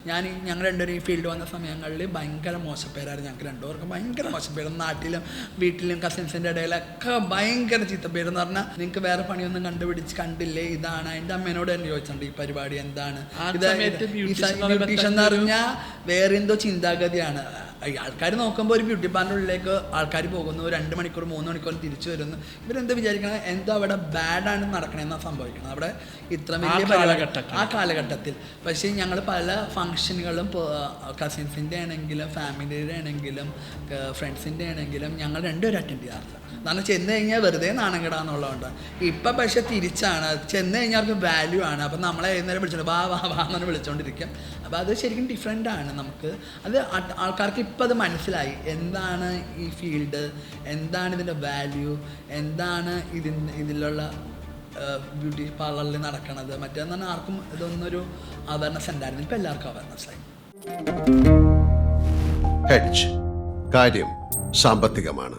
ഞങ്ങൾ രണ്ടുപേരും ഈ ഫീൽഡ് വന്ന സമയങ്ങളിൽ ഭയങ്കര മോശപ്പേരായിരുന്നു. ഞങ്ങൾക്ക് രണ്ടുപേർക്കും ഭയങ്കര മോശപ്പേരും, നാട്ടിലും വീട്ടിലും കസിൻസിൻ്റെ ഇടയിലൊക്കെ ഭയങ്കര ചീത്തപ്പേരെന്ന് പറഞ്ഞാൽ നിങ്ങൾക്ക് വേറെ പണിയൊന്നും കണ്ടില്ലേ, ഇതാണ്. എൻ്റെ അമ്മേനോട് തന്നെ ചോദിച്ചിട്ടുണ്ട് ഈ പരിപാടി എന്താണ്, ബ്യൂട്ടീഷ്യൻ എന്ന് പറഞ്ഞാൽ വേറെ എന്തോ ചിന്താഗതിയാണ്. ആൾക്കാർ നോക്കുമ്പോൾ ഒരു ബ്യൂട്ടി പാർലറിലേക്ക് ആൾക്കാർ പോകുന്നു, 2 മണിക്കൂർ 3 മണിക്കൂർ തിരിച്ചു വരുന്നു. ഇവരെന്താ വിചാരിക്കണത്, എന്തോ അവിടെ ബാഡാണ് നടക്കണമെന്നാണ് സംഭവിക്കുന്നത് അവിടെ ഇത്ര വലിയ ആ കാലഘട്ടത്തിൽ. പക്ഷേ ഞങ്ങൾ പല ഫങ്ഷനുകളും കസിൻസിൻ്റെ ആണെങ്കിലും ഫാമിലിയുടെ ആണെങ്കിലും ഫ്രണ്ട്സിൻ്റെ ആണെങ്കിലും ഞങ്ങൾ രണ്ടുപേരും അറ്റൻഡ് ചെയ്യാറില്ല. കാരണം ചെന്ന് കഴിഞ്ഞാൽ വെറുതെ നാണംകെടാന്നുള്ളതുകൊണ്ട്. ഇപ്പം പക്ഷേ തിരിച്ചാണ്, ചെന്ന് കഴിഞ്ഞാൽ അവർക്ക് വാല്യൂ ആണ്. അപ്പം നമ്മളെ നേരം വിളിച്ചോണ്ട് വാ എന്ന് വിളിച്ചുകൊണ്ടിരിക്കും. അപ്പോൾ അത് ശരിക്കും ഡിഫറെൻ്റ് ആണ്. നമുക്ക് അത് ആൾക്കാർക്ക് ഇപ്പം അത് മനസ്സിലായി, എന്താണ് ഈ ഫീൽഡ്, എന്താണ് ഇതിൻ്റെ വാല്യൂ, എന്താണ് ഇതിലുള്ള ബ്യൂട്ടി പാർലറിൽ നടക്കണത്. മറ്റേന്ന് പറഞ്ഞാൽ ആർക്കും ഇതൊന്നൊരു അവയർനെസ് ഉണ്ടായിരുന്നു. ഇപ്പം എല്ലാവർക്കും അവയർനെസ് ആയി. ഹെഡ്ജ് കാര്യം സാമ്പത്തികമാണ്.